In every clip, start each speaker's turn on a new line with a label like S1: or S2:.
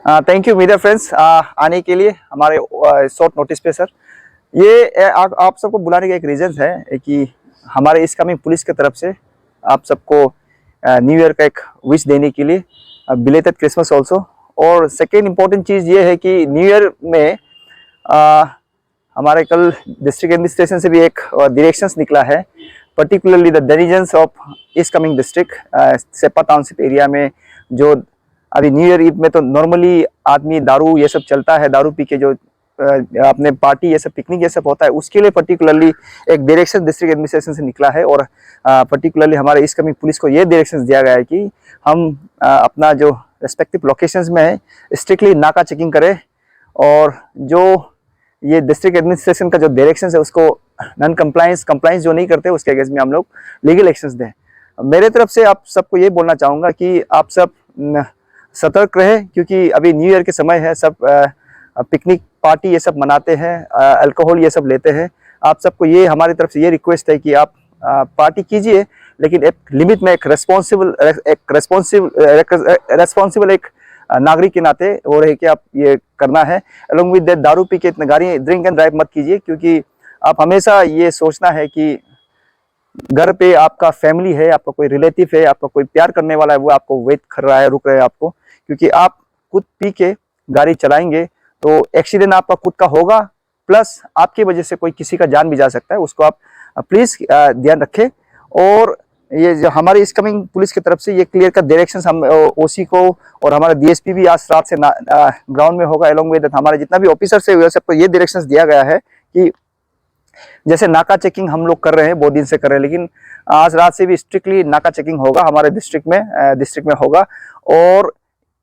S1: Thank you media friends आने के लिए हमारे शॉर्ट नोटिस पे सर। ये आप सबको बुलाने का एक रीज़न है कि हमारे इस कमिंग पुलिस की तरफ से आप सबको न्यू ईयर का एक विश देने के लिए बिलेटेड क्रिसमस ऑल्सो। और सेकेंड इम्पोर्टेंट चीज़ ये है कि न्यू ईयर में हमारे कल डिस्ट्रिक्ट एडमिनिस्ट्रेशन से भी एक डायरेक्शंस निकला है, पर्टिकुलरली द डेनिजेंस ऑफ इस coming district Seppa township area में। जो अभी न्यू ईयर ईव में तो नॉर्मली आदमी दारू ये सब चलता है, दारू पी के जो अपने पार्टी ये सब पिकनिक ये सब होता है, उसके लिए पर्टिकुलरली एक डायरेक्शन डिस्ट्रिक्ट एडमिनिस्ट्रेशन से निकला है। और पर्टिकुलरली हमारे इस कमिंग पुलिस को ये डायरेक्शन दिया गया है कि हम अपना जो रेस्पेक्टिव लोकेशंस में है स्ट्रिक्टली नाका चेकिंग करें, और जो ये डिस्ट्रिक्ट एडमिनिस्ट्रेशन का जो डायरेक्शन है उसको नॉन कंप्लाइंस जो नहीं करते उसके अगेंस्ट में हम लोग लीगल एक्शंस दें। मेरे तरफ से आप सबको ये बोलना चाहूँगा कि आप सब सतर्क रहे, क्योंकि अभी न्यू ईयर के समय है, सब पिकनिक पार्टी ये सब मनाते हैं, अल्कोहल ये सब लेते हैं। आप सबको ये हमारी तरफ से ये रिक्वेस्ट है कि आप पार्टी कीजिए, लेकिन एक लिमिट में, एक रेस्पॉन्सिबल एक नागरिक के नाते वो रहे कि आप ये करना है। अलोंग विद दैट दारू पी के इतने गाड़ी ड्रिंक एंड ड्राइव मत कीजिए, क्योंकि आप हमेशा ये सोचना है कि घर पे आपका फैमिली है, आपका कोई रिलेटिव है, आपका कोई प्यार करने वाला है, वो आपको वेट कर रहा है, रुक रहा है आपको। क्योंकि आप खुद पी के गाड़ी चलाएंगे तो एक्सीडेंट आपका खुद का होगा, प्लस आपकी वजह से कोई किसी का जान भी जा सकता है। उसको आप प्लीज ध्यान रखें। और ये जो हमारी इस कमिंग पुलिस की तरफ से ये क्लियर का डायरेक्शंस हम ओसी को और हमारा डीएसपी भी आज रात से ग्राउंड में होगा। एलोंग विद हमारे जितना भी ऑफिसर्स है सबको ये डायरेक्शंस दिया गया है कि जैसे नाका चेकिंग हम लोग कर रहे हैं, बहुत दिन से कर रहे हैं, लेकिन आज रात से भी स्ट्रिक्टली नाका चेकिंग होगा हमारे डिस्ट्रिक्ट में होगा। और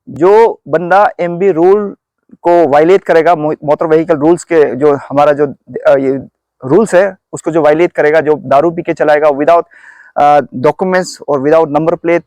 S1: जो बंदा एमबी रूल को वायलेट करेगा, मोटर व्हीकल रूल्स के जो हमारा जो ये रूल्स है उसको जो वायलेट करेगा, जो दारू पी के चलाएगा विदाउट डॉक्यूमेंट्स और विदाउट नंबर प्लेट,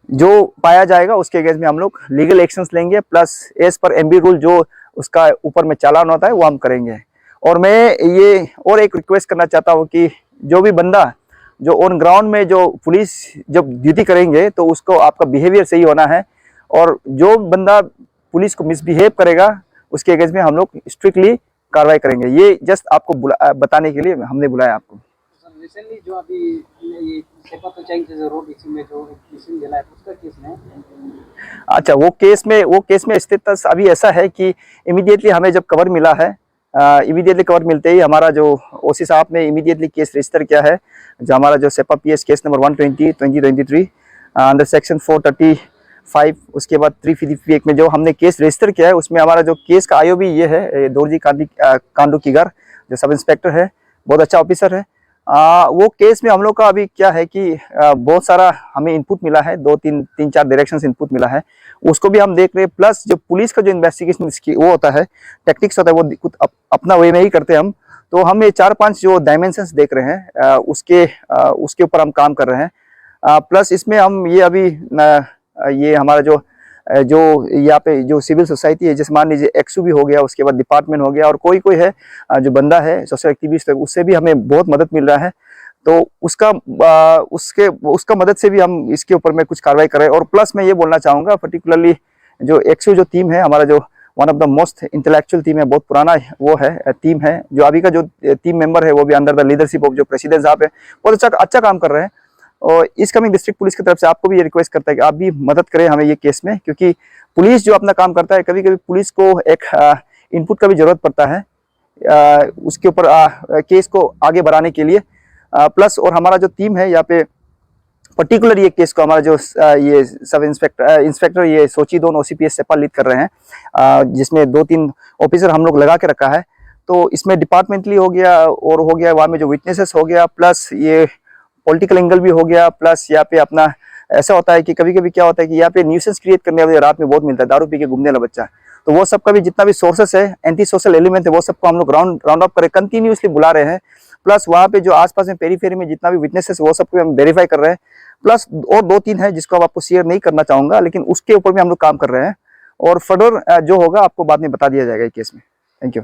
S1: जो पाया जाएगा उसके अगेंस्ट में हम लोग लीगल एक्शंस लेंगे। Plus as per MB rule जो उसका ऊपर में चालान होता है वो हम करेंगे। और मैं ये और एक रिक्वेस्ट करना चाहता हूँ कि जो भी बंदा जो ऑन ग्राउंड में जो पुलिस जब ड्यूटी करेंगे तो उसको आपका बिहेवियर सही होना है, और जो बंदा पुलिस को मिसबिहेव करेगा उसके अगेंस्ट में हम लोग स्ट्रिक्टली कार्रवाई करेंगे। ये जस्ट आपको बताने के लिए हमने बुलाया आपको।
S2: रिसेंटली जो अभी ये सेप्पा पंचायत के जो रोड इश्यू में जो मिसिंग मिला है उसका केस में,
S1: अच्छा, वो केस में स्टेटस अभी ऐसा है कि इमीडिएटली हमें जब कवर मिला है, इमीडिएटली कवर मिलते ही हमारा जो ओसी साहब ने इमीडिएटली केस रजिस्टर किया है। जो हमारा जो Seppa PS case number 120/2023 under section 435, उसके बाद 353 में जो हमने केस रजिस्टर किया है, उसमें हमारा जो केस का आईओ भी ये है दोरजी कांडू कीगर, जो सब इंस्पेक्टर है, बहुत अच्छा ऑफिसर है। वो केस में हम लोग का अभी क्या है कि बहुत सारा हमें इनपुट मिला है, तीन चार डायरेक्शंस इनपुट मिला है, उसको भी हम देख रहे हैं। प्लस जो पुलिस का जो इन्वेस्टिगेशन इसकी वो होता है, टेक्निक्स होता है, वो खुद अपना वे में ही करते हैं हम। तो हम ये 4-5 जो डायमेंशंस देख रहे हैं उसके ऊपर हम काम कर रहे हैं। प्लस इसमें हम ये अभी ये हमारा जो यहाँ पे जो सिविल सोसाइटी है, जैसे मान लीजिए एक्सू भी हो गया, उसके बाद डिपार्टमेंट हो गया, और कोई है जो बंदा है सोशल एक्टिविस्ट है, उससे भी हमें बहुत मदद मिल रहा है। तो उसका मदद से भी हम इसके ऊपर में कुछ कार्रवाई कर रहे हैं। और प्लस मैं ये बोलना चाहूँगा, पर्टिकुलरली जो एक्सू जो टीम है हमारा, जो one of the most intellectual team है, बहुत पुराना वो है टीम है, जो अभी का जो टीम मेंबर है वो भी अंडर द लीडरशिप ऑफ जो प्रेसिडेंट साहब है, बहुत अच्छा काम कर रहे हैं। और इस कमिंग डिस्ट्रिक्ट पुलिस की तरफ से आपको भी ये रिक्वेस्ट करता है कि आप भी मदद करें हमें ये केस में, क्योंकि पुलिस जो अपना काम करता है, कभी कभी पुलिस को एक इनपुट का भी जरूरत पड़ता है उसके ऊपर केस को आगे बढ़ाने के लिए। प्लस और हमारा जो टीम है यहाँ पे पर्टिकुलर ये केस को हमारा जो ये सब इंस्पेक्टर ये सोचीदोन ओसीपीएस सेप्पा लीड कर रहे हैं, जिसमें 2-3 ऑफिसर हम लोग लगा के रखा है। तो इसमें डिपार्टमेंटली हो गया, और हो गया वहाँ में जो विटनेसेस हो गया, प्लस ये पॉलिटिकल एंगल भी हो गया। प्लस यहाँ पे अपना ऐसा होता है कि कभी कभी क्या होता है कि यहाँ पे न्यूसेंस क्रिएट करने वाले रात में बहुत मिलता है, दारू पी के घूमने वाला बच्चा। तो वो सब का भी जितना भी सोर्सेस है, एंटी सोशल एलिमेंट है, वो सबको हम लोग राउंड अप करे कंटिन्यूसली बुला रहे हैं। प्लस वहाँ पे जो आसपास में पेरीफेरी में जितना भी विटनेसेस वो सबको हम वेरीफाई कर रहे हैं। प्लस और 2-3 है जिसको अब आपको शेयर नहीं करना चाहूंगा, लेकिन उसके ऊपर भी हम लोग काम कर रहे हैं, और फर्दर जो होगा आपको बाद में बता दिया जाएगा केस में। Thank you.